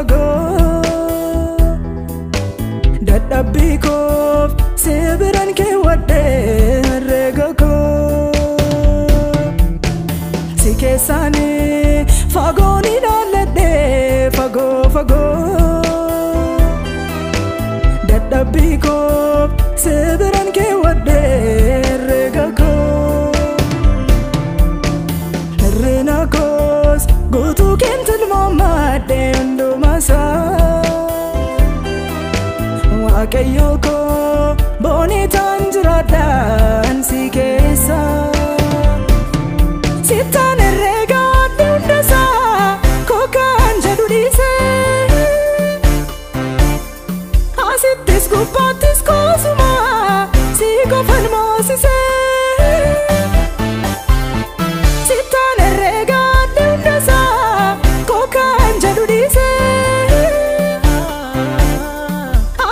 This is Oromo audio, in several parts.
fago dadhabbii koof sibiran kee wadhee herreega koo si keessaanii fagoon ilaalladhee fago dadhabbii koof sibiran kee wadhee herreega koo herreena koos guutuu keentil moomadhee hundumasaa waaqayyo koo boonitaan jiraadhaan si keessa sittaan herreega adda hundasaa kookaan jedhu dhiisee asittis gubbaattis koosuma si qofan moosisee sittaan herreega adda hundasaa kookaan jedhu dhiisee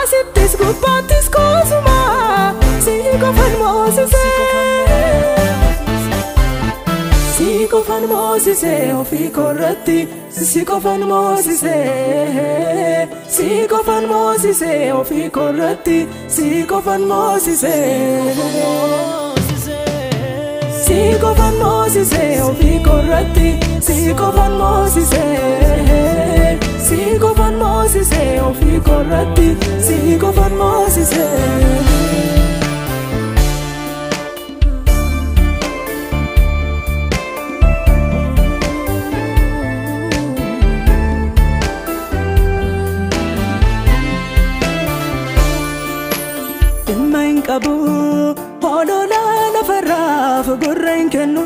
asittis gubbaattis koosuma si qofan moosisee si qofan moosisee ofii korratti si qofan moosisee si qofan moosisee ofii korratti si qofan moosisee si qofan moosisee ofii korratti si qofan moosisee si qofan moosisee ofii korratti si qofan moosisee qabu holola lafarraaf gurra hin kennu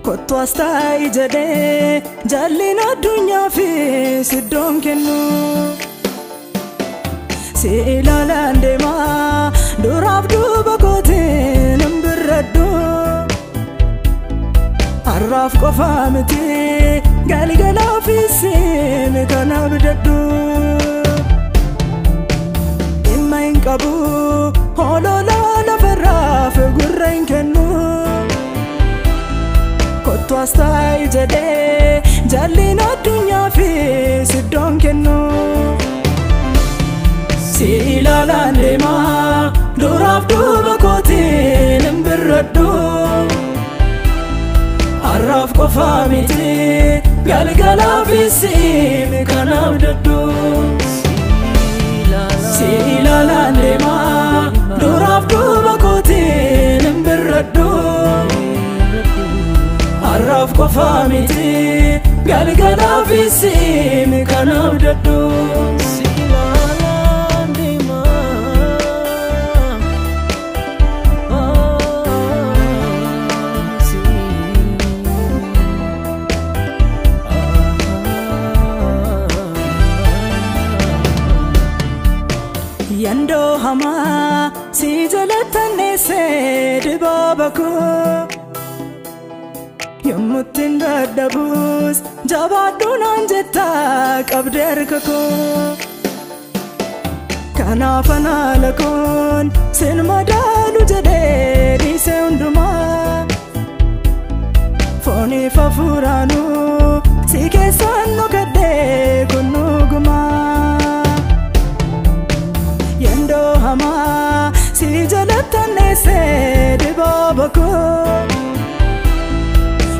kottu as taa'i jedhee jaalliin addunyaa fi siddoon kennu si ilaalaan deemaa duraaf duuba kootiin hin birradhu har'aaf qofaa miti galgalaafis kan abdadhu qabu holola lafarraaf gurra hin kennu kottu as taa'i jedhee jaalliin addunyaa fi siddoon kennu si ilaalaan deemaa duraaf duuba kootiin hin birradhu har'aaf qofaa miti galgalaafis kan abdadhu si ilaalaan deemaa duraaf duuba kootiin hin birradhu har'aaf qofaa miti galgalaafis kan abdadhu si ilaalaan deemaa yandoo hamaa si jalattanneessee dibaaba koo yommuttiin dadhabus jabaadhu naan jettaa qabdee harka koo kanaaf anaala koon sin madaalu jedhee dhiisee hundumaa fooniif hafuuraanuu si keessaan dhokadhee kunnuugumaa yandoo hamaa si jalattanneessee dibaaba koo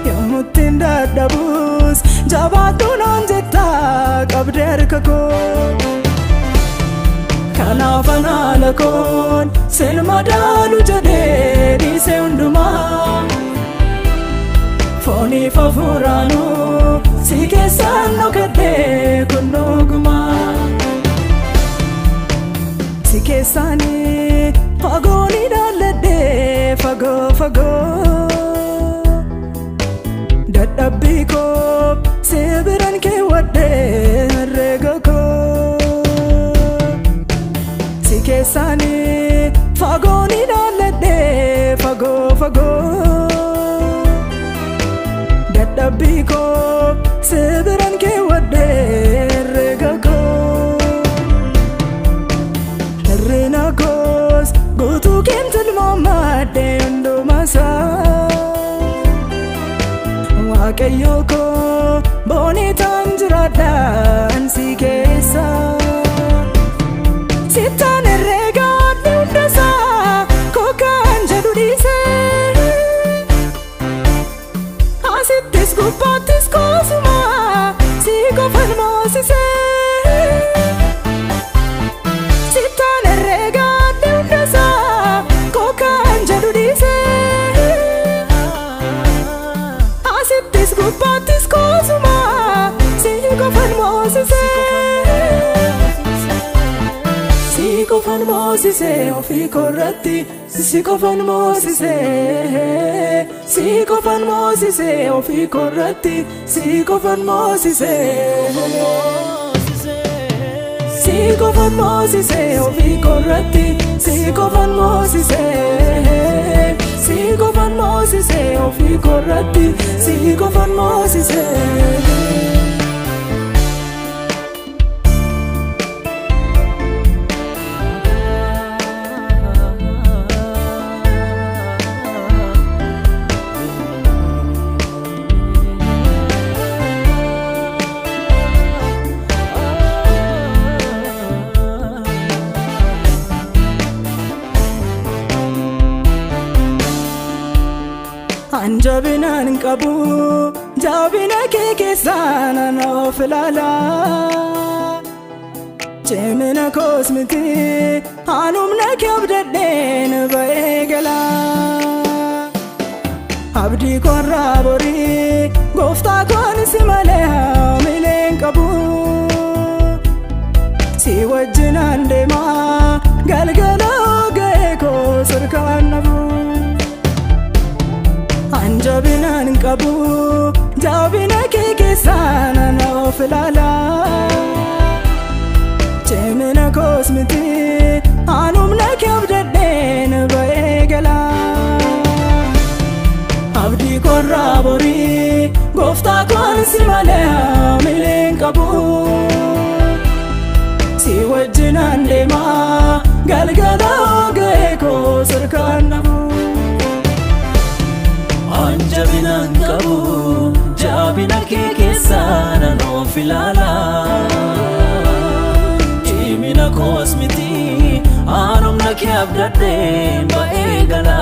yommuttiin dadhabus jabaadhu naan jettaa qabdee harka koo kanaaf anaala koon sin madaalu jedhee dhiisee hundumaa fooniif hafuuraanuu si keessaan dhokadhee kunnuugumaa si keessaanii fagoon ilaalladhee fago dadhabbii koof sibiran kee wadhee herreega koo si keessaanii fagoon ilaalladhee fago dadhabbii koof sibiran kee wadhee herreega koo herreena koos guutuu keentil moomadhee hundumasaa waaqayyo koo Boni tanjirada ansi kesa Sitan erega dundasa Koka anjadu dise Asitis gupatis kosuma Siko falmosise Sitan erega dundasa Koka anjadu dise Asitis gupatis kosuma Siko falmosise Siko falmosise ofi korratti Siko falmosise Siko falmosise ofi korratti Siko falmosise Siko falmosise ofi korratti Siko falmosise Siko falmosise ofi korratti Siko falmosise Anjabina nkabu, jabina keke sana no filala. Chemina kosmiti, hanum na kyabdadden baegala. Abdi korabori, gofta kon simale milen kabu. Si wajjinan dema, galgala geko surkan nabu. Anjabina nkabu, jabina keke sana no filala. Chemina kosmiti, hanum na kyabdadden baegala. Abdi korabori, gofta kon simale milen kabu. Si wajjinan dema, galgala geko surkan nabu. Anjabina nkabu, jabina keke sana no filala. Chemina kosmiti, hanum na kyabdadden baegala.